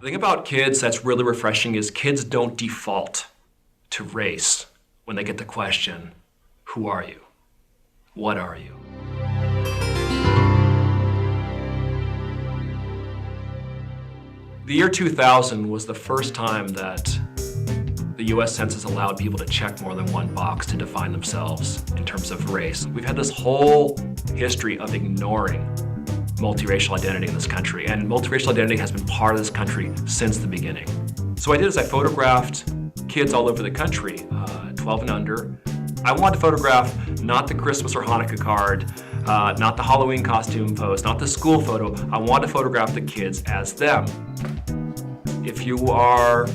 The thing about kids that's really refreshing is kids don't default to race when they get the question, who are you? What are you? The year 2000 was the first time that the US Census allowed people to check more than one box to define themselves in terms of race. We've had this whole history of ignoring multiracial identity in this country, and multiracial identity has been part of this country since the beginning. So what I did is I photographed kids all over the country, 12 and under. I wanted to photograph not the Christmas or Hanukkah card, not the Halloween costume post, not the school photo. I wanted to photograph the kids as them. If you are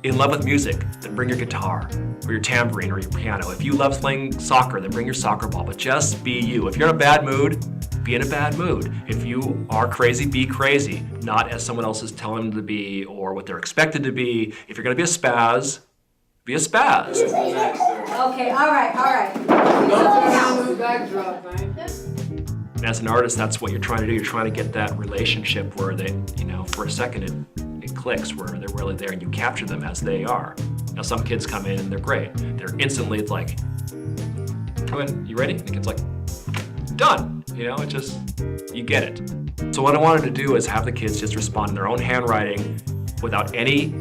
in love with music, then bring your guitar, or your tambourine, or your piano. If you love playing soccer, then bring your soccer ball, but just be you. If you're in a bad mood, be in a bad mood. If you are crazy, be crazy, not as someone else is telling them to be or what they're expected to be. If you're gonna be a spaz, be a spaz. Okay, all right. And as an artist, that's what you're trying to do. You're trying to get that relationship where they, for a second it clicks, where they're really there and you capture them as they are. Now some kids come in and they're great. They're instantly, it's like, come in, you ready? And the kid's like, done. It just, you get it. So what I wanted to do is have the kids just respond in their own handwriting without any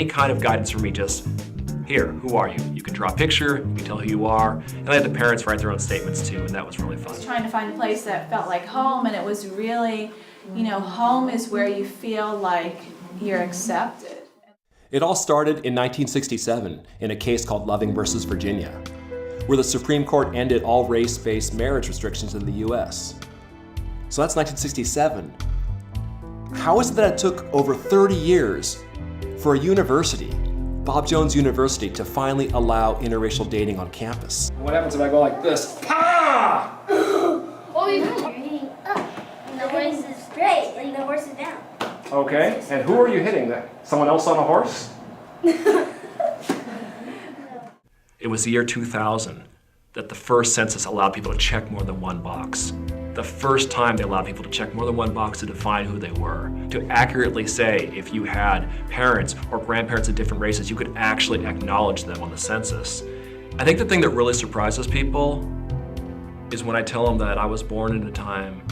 kind of guidance from me, just, here, who are you? You can draw a picture, you can tell who you are, and I had the parents write their own statements too, and that was really fun. I was trying to find a place that felt like home, and it was really, home is where you feel like you're accepted. It all started in 1967 in a case called Loving versus Virginia, where the Supreme Court ended all race-based marriage restrictions in the US. So that's 1967. How is it that it took over 30 years for a university, Bob Jones University, to finally allow interracial dating on campus? What happens if I go like this? Pa! Oh, you're hitting up, and the horse is straight, and the horse is down. Okay, and who are you hitting? Someone else on a horse? It was the year 2000 that the first census allowed people to check more than one box. The first time they allowed people to check more than one box to define who they were, to accurately say if you had parents or grandparents of different races, you could actually acknowledge them on the census. I think the thing that really surprises people is when I tell them that I was born in a time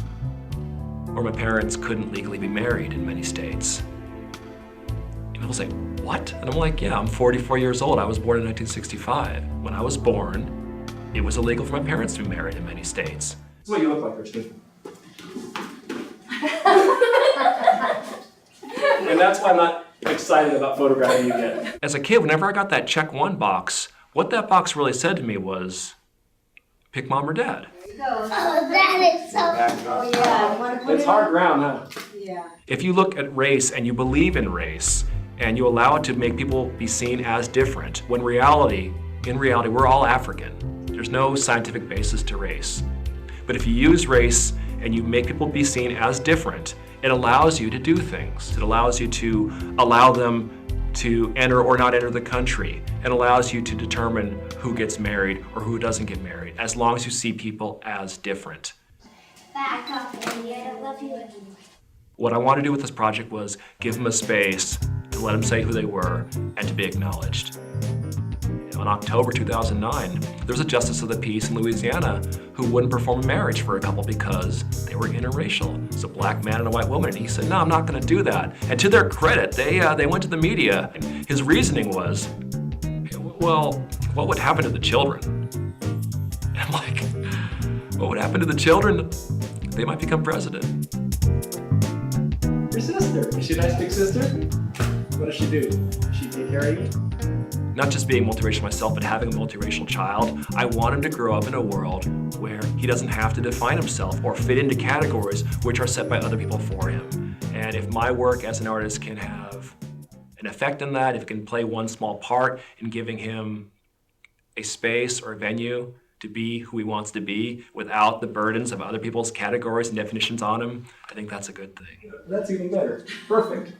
where my parents couldn't legally be married in many states. And people say, what? And I'm like, yeah, I'm 44 years old. I was born in 1965. When I was born, it was illegal for my parents to be married in many states. This is what you look like, Christian. And that's why I'm not excited about photographing you yet. As a kid, whenever I got that check one box, what that box really said to me was, pick mom or dad. Oh, that is so... Oh, yeah. It's hard ground, huh? Yeah. If you look at race and you believe in race, and you allow it to make people be seen as different, when in reality, we're all African. There's no scientific basis to race. But if you use race and you make people be seen as different, it allows you to do things. It allows you to allow them to enter or not enter the country. It allows you to determine who gets married or who doesn't get married, as long as you see people as different. Back off, Andy. I don't love you anymore. What I wanted to do with this project was give them a space to let them say who they were and to be acknowledged. In October 2009, there was a justice of the peace in Louisiana who wouldn't perform a marriage for a couple because they were interracial. It's a black man and a white woman, and he said, no, I'm not gonna do that. And to their credit, they went to the media. And his reasoning was, well, what would happen to the children? And I'm like, what would happen to the children? They might become president. Your sister. Is she a nice big sister? What does she do? Does she take care of you? Not just being multiracial myself, but having a multiracial child, I want him to grow up in a world where he doesn't have to define himself or fit into categories which are set by other people for him. And if my work as an artist can have an effect on that, if it can play one small part in giving him a space or a venue to be who he wants to be without the burdens of other people's categories and definitions on him, I think that's a good thing. That's even better. Perfect.